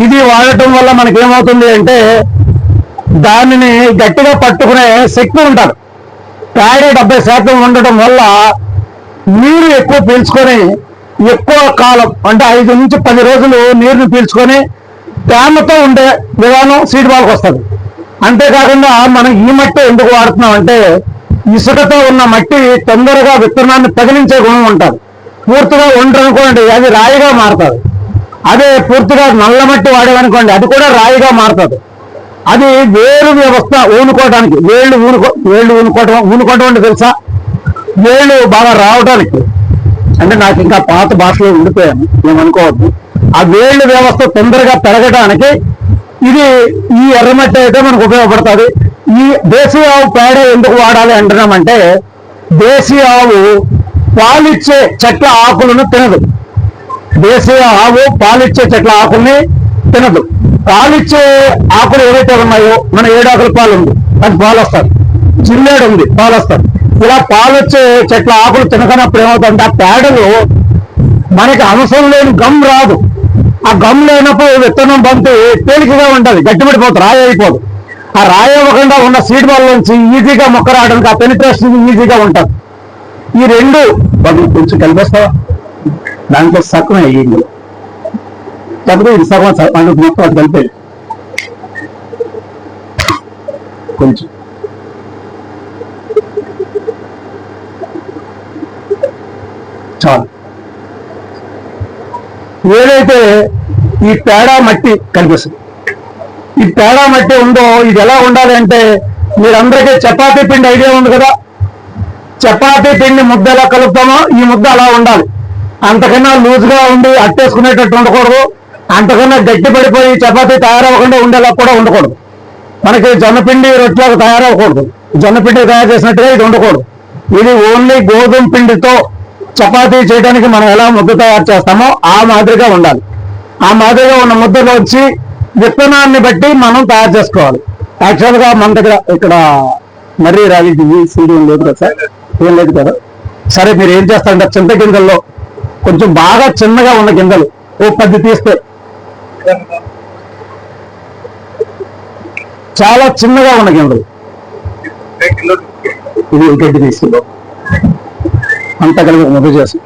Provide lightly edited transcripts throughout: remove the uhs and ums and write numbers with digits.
ఇది వాడటం వల్ల మనకేమవుతుంది అంటే దానిని గట్టిగా పట్టుకునే శక్తి ఉంటుంది. పేడ 70% ఉండటం వల్ల నీరు ఎక్కువ పీల్చుకొని ఎక్కువ కాలం అంటే 5 నుంచి 10 రోజులు నీరుని పీల్చుకొని తేమతో ఉండే విధానం సీడ్ బాల్కి వస్తుంది. అంతేకాకుండా మనం ఈ మట్టి ఎందుకు వాడుతున్నాం అంటే ఇసుకతో ఉన్న మట్టి తొందరగా విత్తనాన్ని తగిలించే గుణం ఉంటుంది. పూర్తిగా ఒంటరనుకోండి అది రాయిగా మారుతుంది. అదే పూర్తిగా నల్ల మట్టి వాడేవనుకోండి అది కూడా రాయిగా మారుతుంది. అది వేరు వ్యవస్థ ఊనుకోవడానికి వేళ్ళు ఊనుకోవడం అంటే తెలుసా? వేళ్ళు బాగా రావడానికి అంటే నాకు ఇంకా పాత భాషలో ఉండిపోయాను ఏమనుకోవద్దు. ఆ వేళ్ళు వ్యవస్థ తొందరగా పెరగడానికి ఇది ఈ ఎర్రమట్టి అయితే మనకు ఉపయోగపడుతుంది. ఈ దేశీ ఆవు పేడ ఎందుకు వాడాలి అంటున్నామంటే దేశీ ఆవు పాలిచ్చే చెట్ల ఆకులను తినదు. దేశీయ ఆవు పాలిచ్చే చెట్ల ఆకుల్ని తినదు. పాలిచ్చే ఆకులు ఏవైతే ఉన్నాయో మన 7 ఆకుల పాలు ఉంది అది పాలు వస్తుంది, చిల్లేడు ఉంది పాలు వస్తుంది. ఇలా పాలొచ్చే చెట్ల ఆకులు తినకనప్పుడు ఏమవుతుందంటే ఆ పేడలో మనకి అవసరం లేని గమ్ రాదు. ఆ గమ్ లేనప్పుడు విత్తనం బంతి తేలికగా ఉంటుంది, గట్టిపడిపోతుంది, రాయి అయిపోదు. ఆ రాయి అవ్వకుండా ఉన్న సీడ్ బాల్ నుంచి ఈజీగా మొక్క రావడానికి ఆ పెనిట్రేషన్ ఈజీగా ఉంటుంది. ఈ రెండు కొంచెం కలిపేస్తావా? దాంట్లో సగం అయ్యింది కాకపోతే ఇది సగం అందుకు మొత్తం అది కలిపేది కొంచెం. చాలు. ఏదైతే ఈ పేడ మట్టి కనిపిస్తుంది, ఈ పేడ మట్టి ఉందో ఇది ఎలా ఉండాలి అంటే మీరందరికీ చపాతీ పిండి ఐడియా ఉంది కదా. చపాతీ పిండి ముద్ద ఎలా కలుపుతామో ఈ ముద్ద అలా ఉండాలి. అంతకన్నా లూజ్గా ఉండి అట్టేసుకునేటట్టు ఉండకూడదు, అంతకన్నా గట్టి పడిపోయి చపాతీ తయారవ్వకుండా ఉండేలా కూడా ఉండకూడదు. మనకి జొన్నపిండి రొట్టెలకు తయారవ్వకూడదు, జొన్నపిండి తయారు చేసినట్టుగా ఇది ఉండకూడదు. ఇది ఓన్లీ గోధుమ పిండితో చపాతీ చేయడానికి మనం ఎలా ముద్ద తయారు చేస్తామో ఆ మాదిరిగా ఉండాలి. ఆ మాదిరిగా ఉన్న ముద్దలో వచ్చి విత్తనాన్ని బట్టి మనం తయారు చేసుకోవాలి. యాక్చువల్గా మన దగ్గర ఇక్కడ మర్రి రాగి సీడ్ ఏం లేదు కదా సార్, ఏం లేదు కదా. సరే మీరు ఏం చేస్తారంటే చింత గింజల్లో కొంచెం బాగా చిన్నగా ఉన్న గింజలు ఓ 10 తీస్తే, చాలా చిన్నగా ఉన్న గింజలు ఇది గడ్డి తీసుకుందాం అంతా కలిపి ముద్ద చేసి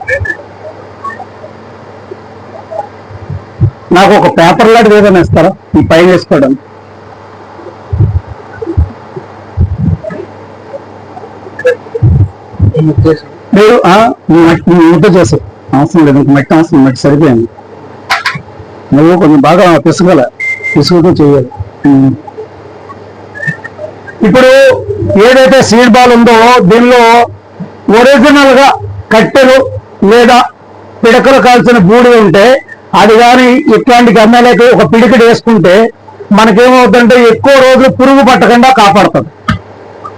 నాకు ఒక పేపర్ లాంటిది ఏదైనా ఇస్తారా ఈ పైన వేసుకోవడం? మీరు ముద్ద చేసి అవసరం లేదు, మట్టి అవసరం, మట్టి సరిపోయింది. నువ్వు కొంచెం బాగా పిసుగుతూ చేయాలి. ఇప్పుడు ఏదైతే సీడ్ బాల్ ఉందో దీనిలో ఒరిజినల్ గా కట్టెలు లేదా పిడకలు కాల్చిన బూడి ఉంటే అది కానీ ఇట్లాంటి గమ్యాలకి ఒక పిడికిడి వేసుకుంటే మనకేమవుతుందంటే ఎక్కువ రోజులు పురుగు పట్టకుండా కాపాడుతుంది.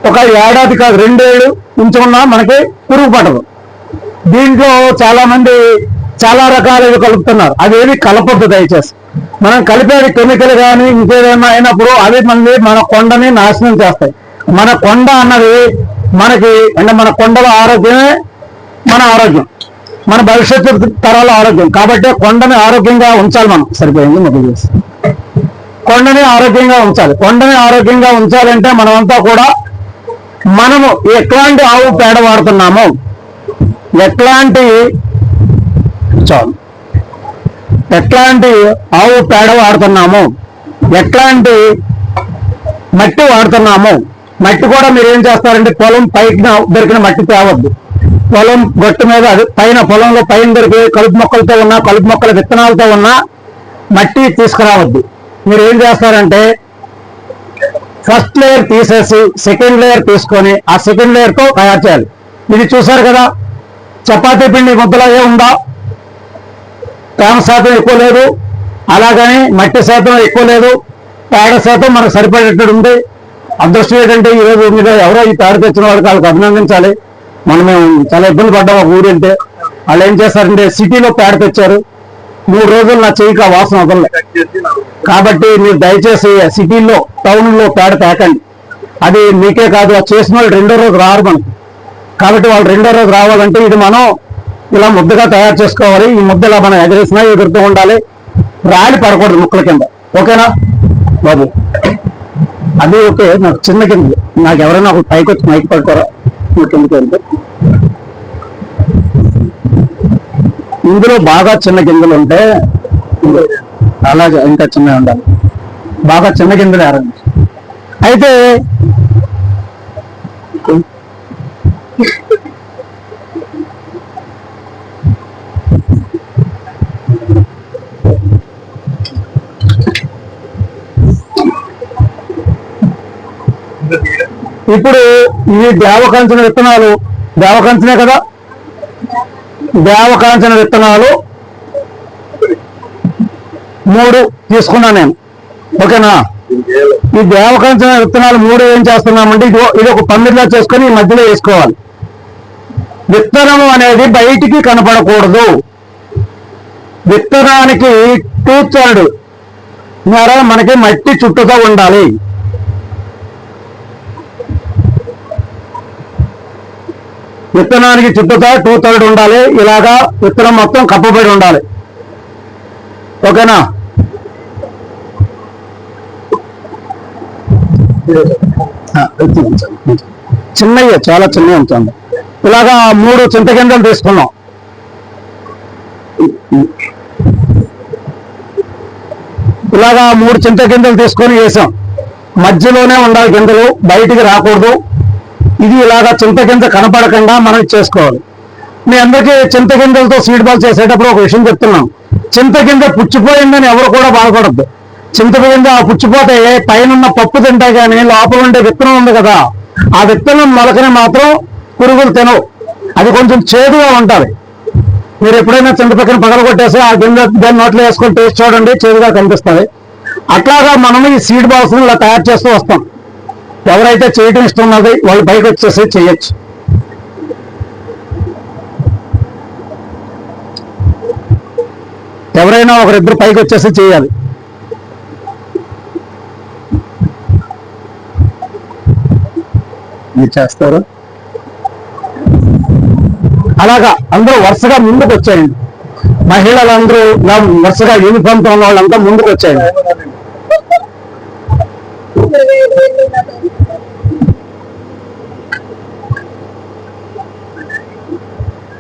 ఒక ఏడాది కాదు 2 ఏళ్ళు ఉంచుకున్నా మనకి పురుగు పట్టదు. దీంట్లో చాలా మంది చాలా రకాలుగా కలుపుతున్నారు, అదేమి కలపొద్దు దయచేసి. మనం కలిపేది కెమికల్ కానీ ఇంకేదైనా అయినప్పుడు అవి మళ్ళీ మన కొండని నాశనం చేస్తాయి. మన కొండ అన్నది మనకి అంటే మన కొండల ఆరోగ్యమే మన ఆరోగ్యం, మన భవిష్యత్తు తరాల ఆరోగ్యం. కాబట్టి కొండని ఆరోగ్యంగా ఉంచాలి మనం. సరిపోయింది మొదలు చేసి కొండని ఆరోగ్యంగా ఉంచాలి. కొండని ఆరోగ్యంగా ఉంచాలంటే మనమంతా కూడా మనము ఎట్లాంటి ఆవు పేడ వాడుతున్నామో, ఎట్లాంటి ఆవు పేడ వాడుతున్నామో, ఎట్లాంటి మట్టి వాడుతున్నామో. మట్టి కూడా మీరు ఏం చేస్తారంటే పొలం పైన దొరికిన మట్టి తేవద్దు. పొలం గట్టు మీద అది పైన పొలంలో పైన దొరికి కలుపు మొక్కలతో ఉన్న కలుపు మొక్కల విత్తనాలతో ఉన్న మట్టి తీసుకురావద్దు. మీరు ఏం చేస్తారంటే ఫస్ట్ లేయర్ తీసేసి సెకండ్ లేయర్ తీసుకొని ఆ సెకండ్ లేయర్ తో తయారు చేయాలి. ఇది చూసారు కదా, చపాతీ పిండి ముద్దలో ఉందా, తేమ శాతం ఎక్కువ లేదు, అలాగని మట్టి శాతం ఎక్కువ లేదు, పేడ శాతం మనకు సరిపడేటట్టు ఉంది. అదృష్టం ఏంటంటే ఈరోజు మీద ఎవరో ఈ పేడ తెచ్చిన వాళ్ళకి అభినందించాలి. మనం చాలా ఇబ్బంది పడ్డాం. ఒక ఊరు అంటే వాళ్ళు ఏం చేస్తారంటే సిటీలో పేడ తెచ్చారు, 3 రోజులు నా చెయ్యికి వాసన వదలలే. కాబట్టి మీరు దయచేసి సిటీల్లో టౌన్లో పేడ తేకండి. అది మీకే కాదు, అది చేసిన వాళ్ళు 2వ రోజు రారు మనకి. కాబట్టి వాళ్ళు 2వ రోజు రావాలంటే ఇది మనం ఇలా ముద్దగా తయారు చేసుకోవాలి. ఈ ముద్ద ఇలా మనం ఎగరేసినా ఎగురుతూ ఉండాలి. రాలి పడకూడదు ముక్కల కింద. ఓకేనా బాబు? అది ఓకే. నాకు చిన్న గింజలు, నాకు ఎవరైనా ఒక పైకి వచ్చి మైకి పడతారా? కిందకి వెళ్తే ఇందులో బాగా చిన్న గింజలు ఉంటే అలాగే ఇంకా చిన్నవి ఉండాలి. బాగా చిన్న గింజలు ఆరంభి. అయితే ఇప్పుడు ఇవి దేవకాంచన విత్తనాలు, దేవకాంచనే కదా, దేవకాంచన విత్తనాలు 3 తీసుకున్నాను నేను. ఓకేనా? ఈ దేవకాంచన విత్తనాలు 3 ఏం చేస్తున్నామంటే ఇది ఒక పందిరిలా చేసుకొని ఈ మధ్యలో వేసుకోవాలి. విత్తనము అనేది బయటికి కనపడకూడదు. విత్తనానికి టూచర్డ్ మనకి మట్టి చుట్టూతో ఉండాలి. విత్తనానికి చుట్టూతో 2/3 ఉండాలి. ఇలాగా విత్తనం మొత్తం కప్పబడి ఉండాలి. ఓకేనా? చిన్నయ్య, చాలా చిన్నవి ఉంచండి. ఇలాగా 3 చింతగింజలు తీసుకున్నాం. ఇలాగా 3 చింతగింజలు తీసుకొని వేసాం. మధ్యలోనే ఉండాలి గింజలు, బయటికి రాకూడదు. ఇది ఇలాగా చింతగింజ కనపడకుండా మనం చేసుకోవాలి. మీ అందరికీ చింతగింజలతో సీడ్ బాల్ చేసేటప్పుడు ఒక విషయం చెప్తున్నాం. చింతగింజ పుచ్చిపోయిందని ఎవరు కూడా బాధపడద్దు. చింతగింజ పుచ్చిపోతే పైన పప్పు తింటాయి, కానీ లోపల ఉండే విత్తనం ఉంది కదా, ఆ విత్తనం మొలకని మాత్రం పురుగులు తినవు. అది కొంచెం చేదుగా ఉంటుంది. మీరు ఎప్పుడైనా చింతపక్కన పగలగొట్టేసి ఆ గింజ దాన్ని నోట్లో వేసుకొని టేస్ట్ చూడండి, చేదుగా కనిపిస్తుంది. అట్లాగా మనం ఈ సీడ్ బాల్స్ ఇలా తయారు చేస్తూ వస్తాం. ఎవరైతే చేయటం ఇష్టం ఉన్నది వాళ్ళు పైకి వచ్చేసి చేయొచ్చు. ఎవరైనా ఒకరిద్దరు పైకి వచ్చేసి చేయాలి. మీరు చేస్తారు. అలాగా అందరూ వరుసగా ముందుకు వచ్చేయండి. మహిళలందరూ వరుసగా యూనిఫామ్ తో ఉన్న వాళ్ళంతా ముందుకు వచ్చేయండి.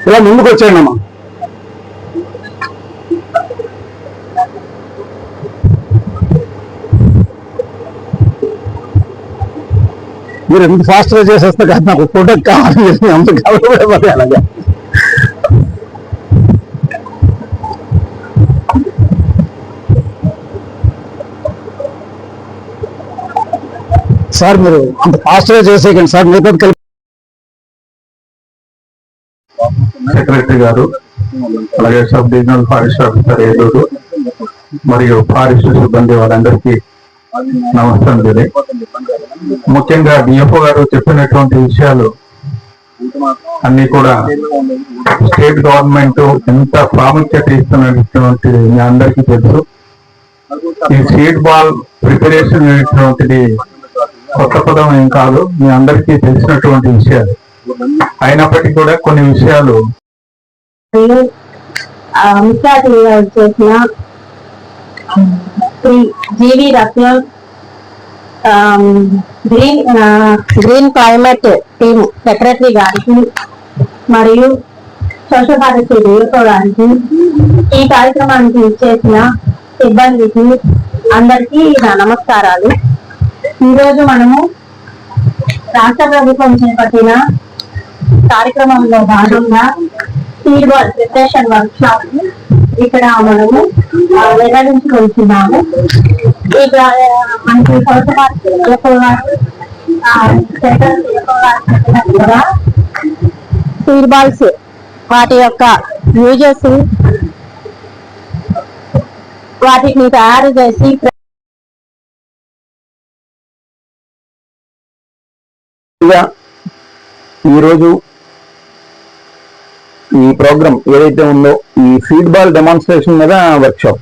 ఇలా ముందుకు వచ్చేయండి అమ్మా. మీరు ఎంత ఫాస్ట్ గా చేసేస్తే కాదు, నాకు ఫోటో కావాలి, అంత కావాలి. అలాగే సార్ మీరు అంత ఫాస్ట్ గా చేసేయకండి సార్. మీతో కలిపి సెక్రటరీ గారు, అలాగే sub divisional forest officer Eluru మరియు ఫారెస్ట్ సిబ్బంది వాళ్ళందరికీ నమస్కారం తెలియ. ముఖ్యంగా డిఎఫ్ఓ గారు చెప్పినటువంటి విషయాలు అన్ని కూడా స్టేట్ గవర్నమెంట్ ఎంత ప్రాముఖ్యత ఇస్తున్నటువంటి మీ అందరికీ తెలుసు. ఈ సీడ్ బాల్ ప్రిపరేషన్ అనేటువంటిది కొత్త పదం ఏం కాదు, మీ అందరికీ తెలిసినటువంటి విషయాలు. అయినప్పటికీ కూడా కొన్ని విషయాలు ముఖ్య అతిథిగా చేసిన శ్రీ జీవి రత్నం, గ్రీన్ క్లైమేట్ టీమ్ సెక్రటరీ గారికి మరియు స్వచ్ఛ భారత్ డిఎఫ్ఓ గారికి, ఈ కార్యక్రమానికి ఇచ్చేసిన సిబ్బందికి అందరికీ నా నమస్కారాలు. ఈరోజు మనము రాష్ట్ర ప్రభుత్వం చేపట్టిన కార్యక్రమంలో భాగంగా seed ball preparation work shop ఇక్కడ మనము నిర్వహించుకుంటున్నాము. ఇక మనకి సీడ్ బాల్స్ వాటి యొక్క యూజెస్, వాటిని తయారు చేసి ఈరోజు ఈ ప్రోగ్రామ్ ఏదైతే ఉందో ఈ సీడ్ బాల్ డెమాన్స్ట్రేషన్ మీద వర్క్షాప్.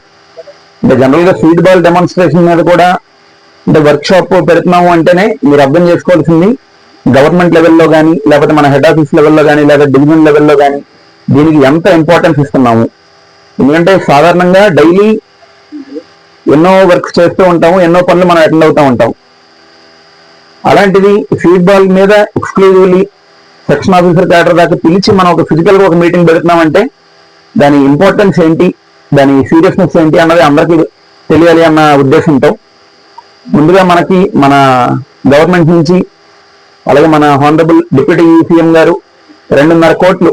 అంటే జనరల్ గా సీడ్ బాల్ డెమాన్స్ట్రేషన్ మీద కూడా అంటే వర్క్షాప్ పెడుతున్నాము అంటేనే మీరు అర్థం చేసుకోవాల్సింది గవర్నమెంట్ లెవెల్లో కానీ, లేకపోతే మన హెడ్ ఆఫీస్ లెవెల్లో కానీ, లేదా డివిజన్ లెవెల్లో కానీ దీనికి ఎంత ఇంపార్టెన్స్ ఇస్తున్నాము. ఎందుకంటే సాధారణంగా డైలీ ఎన్నో వర్క్స్ చేస్తూ ఉంటాము, ఎన్నో పనులు మనం అటెండ్ అవుతూ ఉంటాం. అలాంటిది సీడ్ బాల్ మీద ఎక్స్క్లూజివ్లీ సెక్షన్ ఆఫీసర్ క్యాడర్ దాకా పిలిచి మనం ఒక ఫిజికల్ గా ఒక మీటింగ్ పెడుతున్నామంటే దాని ఇంపార్టెన్స్ ఏంటి, దాని సీరియస్నెస్ ఏంటి అన్నది అందరికీ తెలియాలి అన్న ఉద్దేశంతో ముందుగా మనకి మన గవర్నమెంట్ నుంచి, అలాగే మన హానరబుల్ డిప్యూటీ సీఎం గారు 2.5 కోట్లు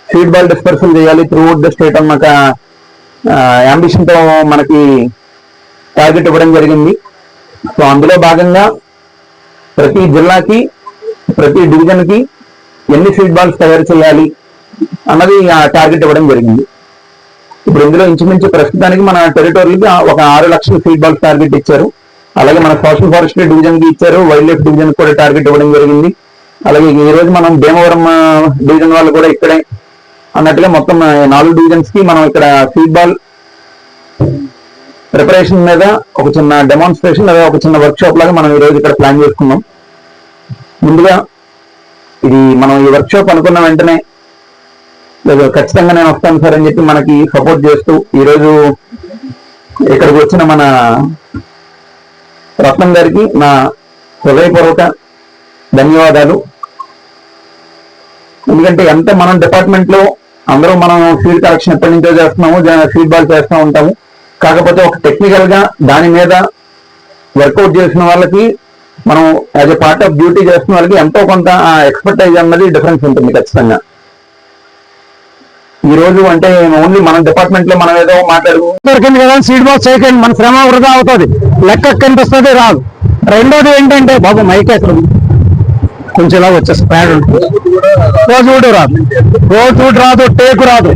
సీడ్ బాల్ డిస్పర్సల్ చేయాలి త్రూఅవుట్ ద స్టేట్ అన్న అంబిషన్ తో మనకి టార్గెట్ ఇవ్వడం జరిగింది. సో అందులో భాగంగా ప్రతి జిల్లాకి, ప్రతి డివిజన్ కి ఎన్ని సీడ్ బాల్స్ తయారు చేయాలి అన్నది ఆ టార్గెట్ ఇవ్వడం జరిగింది. ఇప్పుడు ఇందులో ఇంచుమించు ప్రస్తుతానికి మన టెరిటోరీకి ఒక 6 లక్షల సీడ్ బాల్స్ టార్గెట్ ఇచ్చారు. అలాగే మన సోషల్ ఫారెస్ట్రీ డివిజన్ కి ఇచ్చారు, వైల్డ్ లైఫ్ డివిజన్ కూడా టార్గెట్ ఇవ్వడం జరిగింది. అలాగే ఈ రోజు మనం భీమవరం డివిజన్ వాళ్ళు కూడా ఇక్కడే అన్నట్టుగా మొత్తం 4 డివిజన్స్ కి మనం ఇక్కడ సీడ్ బాల్ ప్రిపరేషన్ మీద ఒక చిన్న డెమాన్స్ట్రేషన్ లేదా ఒక చిన్న వర్క్ షాప్ లాగా మనం ఈ రోజు ఇక్కడ ప్లాన్ చేసుకున్నాం. ముందుగా ఇది మనం ఈ వర్క్ షాప్ అనుకున్న వెంటనే లేదు ఖచ్చితంగా నేను వస్తాను సార్ అని చెప్పి మనకి సపోర్ట్ చేస్తూ ఈరోజు ఇక్కడికి వచ్చిన మన రత్నం గారికి నా హృదయపూర్వక ధన్యవాదాలు. ఎందుకంటే ఎంత మనం డిపార్ట్మెంట్ లో అందరూ మనం సీడ్ కలెక్షన్ ఎప్పటి నుంచో చేస్తున్నాము, సీడ్ బాల్ చేస్తూ ఉంటాము. కాకపోతే ఒక టెక్నికల్ గా దాని మీద వర్కౌట్ చేసిన వాళ్ళకి, మనం as a part of duty చేస్తున్న వాళ్ళకి ఎంతో కొంత ఎక్స్పర్టైజ్ అన్నది డిఫరెన్స్ ఉంటుంది ఖచ్చితంగా. ఈ రోజు అంటే ఓన్లీ మన డిపార్ట్మెంట్ లో మనం ఏదో మాట్లాడుకుంది కదా, సీడ్ బాల్ చేయకండి, మన శ్రమ వృధా అవుతుంది, లెక్క కనిపిస్తుంది రాదు. రెండోది ఏంటంటే బాబు మైక్ ఎక్కడ కొంచెం ఇలా వచ్చేసి ప్యాడ్ ఉంటుంది, రోజువుడ్ రాదు, రోజువుడ్ రాదు, టేకు రాదు,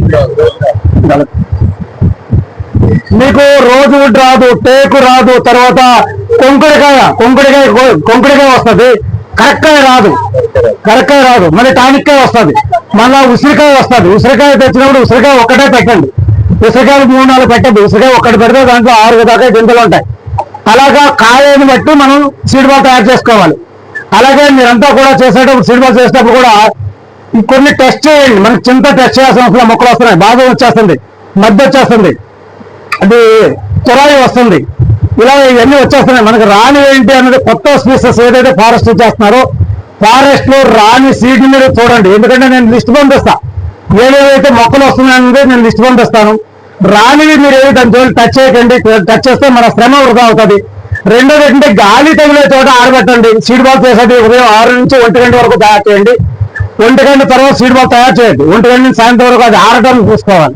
మీకు రోజువుడ్ రాదు, టేకు రాదు, తర్వాత కొంకుడికాయ వస్తుంది, కరక్కాయ రాదు, మళ్ళీ టానిక్కాయ వస్తుంది, మళ్ళా ఉసిరికాయ వస్తుంది. ఉసిరికాయ తెచ్చినప్పుడు ఉసిరికాయ ఒక్కటే పెట్టండి, ఉసిరికాయలు 3-4 పెట్టద్దు, ఉసిరికాయ ఒక్కటి పెడితే దాంట్లో 6 దాకా గింజలు ఉంటాయి. అలాగా కాయని బట్టి మనం సీడ్ బాల్ తయారు చేసుకోవాలి. అలాగే మీరంతా కూడా చేసేటప్పుడు సీడ్ బాల్ చేసేటప్పుడు కూడా కొన్ని టెస్ట్ చేయండి. మనకి చింత టెస్ట్ చేయాల్సిన అవసరం, మొక్కలు వస్తున్నాయి, బాగా వచ్చేస్తుంది, మధ్య వచ్చేస్తుంది, అది తురాయి వస్తుంది, ఇలా ఇవన్నీ వచ్చేస్తున్నాయి. మనకి రాని ఏంటి అన్నది కొత్త స్పీసెస్ ఏదైతే ఫారెస్ట్ చేస్తున్నారో ఫారెస్ట్ లో రాని సీడ్ మీరు చూడండి. ఎందుకంటే నేను లిస్ట్ పంపిస్తా, ఏదేదైతే మొక్కలు వస్తున్నాయన్నది నేను లిస్ట్ పంపిస్తాను. రానివి మీరు ఏవి దాని జోలి టచ్ చేయకండి, టచ్ చేస్తే మన శ్రమ వృధా అవుతుంది. రెండోది ఏంటంటే గాలి తగిలే చోట ఆరబెట్టండి. సీడ్ బాల్ చేసేది ఉదయం 6 నుంచి 1 గంట వరకు తయారు చేయండి. 1 గంట తర్వాత సీడ్ బాల్ తయారు చేయండి. 1 గంట నుంచి సాయంత్రం వరకు అది ఆరటం చూసుకోవాలి.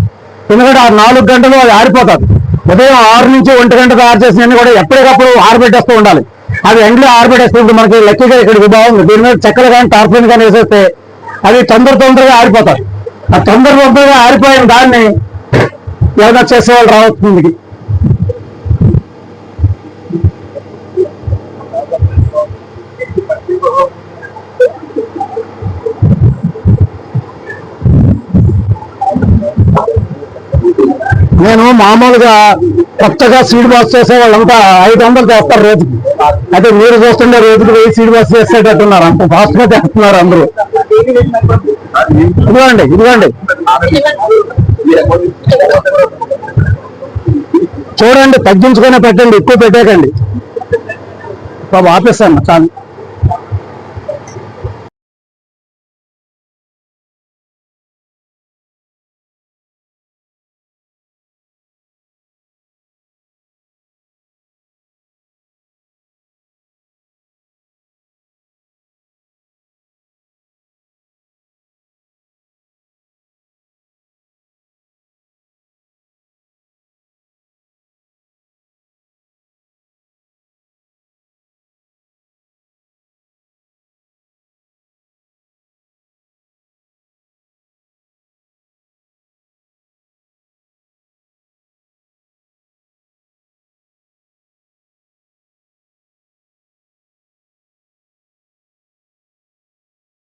ఎందుకంటే ఆ 4 గంటలు అది ఆరిపోతుంది. ఉదయం 6 నుంచి 1 గంట తయారు చేసినవి కూడా ఎప్పటికప్పుడు ఆరబెట్టేస్తూ ఉండాలి. అది ఎండలో ఆరబెట్టేస్తే మనకి లక్కీగా ఇక్కడ బాగుంది, దీని మీద చక్కెర కానీ టార్పిన్ కానీ వేసేస్తే అది తొందరగా ఆరిపోతాయి. ఆ తొందరగా ఆరిపోయిన దాన్ని ఏదైనా చేసేవాళ్ళు రావచ్చు. నేను మామూలుగా కొత్తగా సీడ్ బాక్స్ చేసే వాళ్ళంతా 500 చేస్తారు రోజుకి. అయితే మీరు చూస్తుండే రోజుకి 1000 సీడ్ బాక్స్ చేసేటట్టున్నారు, అంత ఫాస్ట్ గా చేస్తున్నారు అందరూ. ఇదిగోండి చూడండి, తగ్గించుకునే పెట్టండి, ఎక్కువ పెట్టేకండి. బాబు ఆపేస్తాను చాలు.